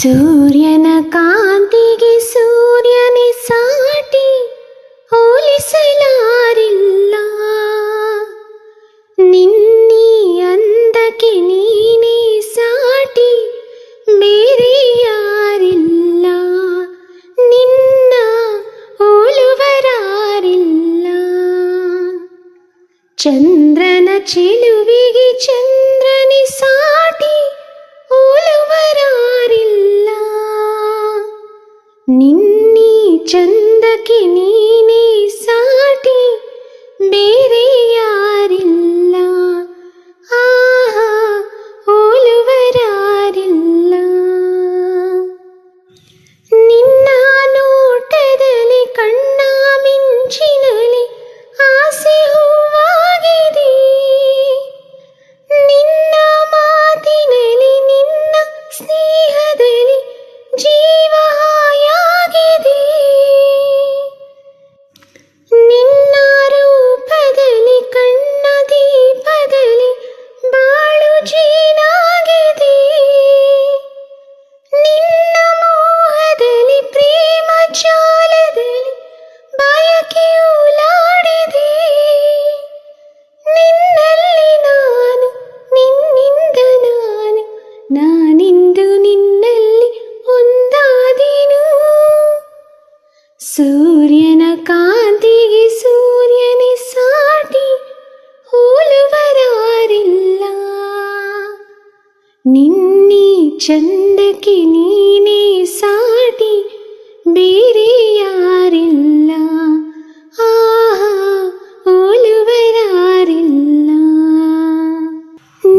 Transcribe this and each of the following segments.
ಸೂರ್ಯನ ಕಾಂತಿಗೆ ಸೂರ್ಯನೇ ಸಾಟಿ, ಹೋಲಿಸಲಾರಿಲ್ಲ. ನಿನ್ನೀ ಅಂದಕ್ಕೆ ನೀನೇ ಸಾಟಿ, ಬೇರೆ ಯಾರಿಲ್ಲ. ನಿನ್ನ ಹೋಲುವರಾರಿಲ್ಲ. ಚಂದ್ರನ ಚೆಲುವಿಗೆ ಚಂದ್ರನೇ ಸಾಟಿ, ಹೋಲುವರಾರಿಲ್ಲ. ನಿನ್ನೀ ಚಂದಕ್ಕೆ ನೀನೇ ಸಾಟಿ, ಬೇರೆ ಯಾರಿಲ್ಲ. ಆಹಾ, ಹೋಲುವರಾರಿಲ್ಲ. ನಿನ್ನ ನೋಟದಲ್ಲಿ ಕಣ್ಣ ಮಿಂಚಿನಲ್ಲಿ ಆಸೆ ಹೂವಾಗಿದೆ. ನಿನ್ನ ಮಾತಿನಲ್ಲಿ ನಿನ್ನ ಸ್ನೇಹದಲ್ಲಿ ಜೀವ ಹಾಯಾಗಿದೆ. ನಿನ್ನ ರೂಪದಲ್ಲಿ ಕಣ್ಣ ದೀಪದಲ್ಲಿ ಬಾಳು ಜೀನಾಗಿದೆ. ನಿನ್ನ ಮೋಹದಲ್ಲಿ ಪ್ರೇಮ ಜಾಲದಲ್ಲಿ ಬಯಕೆ ಉಲಾಡಿದೆ. ನಿನ್ನಲ್ಲಿ ನಾನು, ನಿನ್ನಿಂದ ನಾನು, ನಾನಿಂದು ನಿನ್ನಲ್ಲಿ ಒಂದಾದೆನು. ಸೂರ್ಯನ ಕಾಂತಿಗೆ ಸೂರ್ಯನೇ ಸಾಟಿ, ಹೋಲುವರಾರಿಲ್ಲ. ನಿನ್ನೀ ಚಂದಕ್ಕೆ ನೀನೇ ಸಾಟಿ, ಬೇರೆ ಯಾರಿಲ್ಲ. ಆಹಾ, ಹೋಲುವರಾರಿಲ್ಲ.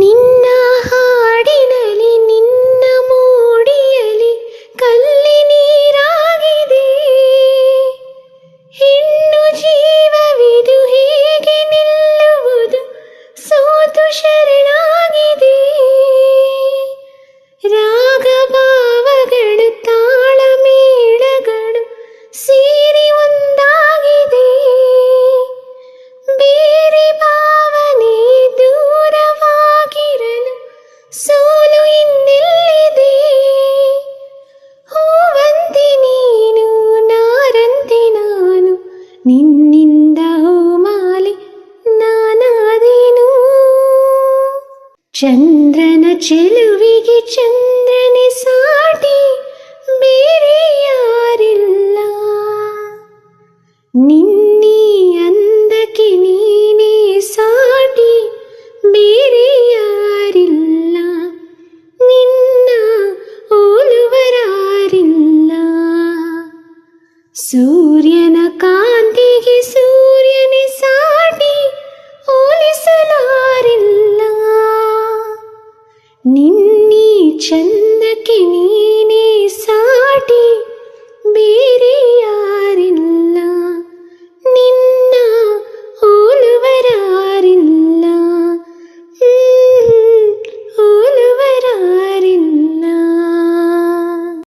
ನಿನ್ನ ಹಾಡಿನಲ್ಲಿ ನಿನ್ನ ಮೋಡಿಯಲ್ಲಿ ಕಲ್ಲಿ ನೀರಾಗಿದೆ. ಹೆಣ್ಣು ಜೀವವಿದು ಹೇಗೆ ನಿಲ್ಲುವುದು, ಸೋತು ಶರಣಾಗಿದೆ. ರಾಗ ಭಾವಗಳು ತಾಳ ಮೇಳಗಳು ಸೇರಿ ಒಂದಾಗಿದೆ. ಬೇರೆ ಭಾವನೆ ದೂರವಾಗಿರಲು ಸೋಲು ಇನ್ನೆಲ್ಲಿದೆ. ಹೂವಂತೆ ನೀನು, ನಾರಂತೆ ನಾನು, ನಿನ್ನಿಂದ ಹೂಮಾಲೆ ನಾನಾದೆನು. ಚಂದ್ರನ ಚೆಲುವಿಗೆ ಚಂದ್ರನೇ ಸಾಟಿ, ಬೇರೆ ಯಾರಿಲ್ಲ. ನಿನ್ನೀ ಅಂದಕ್ಕೆ ನೀನೇ ಸಾಟಿ, ಬೇರೆ ಯಾರಿಲ್ಲ. ನಿನ್ನ ಹೋಲುವರಾರಿಲ್ಲ. ಸೂರ್ಯನ ಕಾಂತಿಗೆ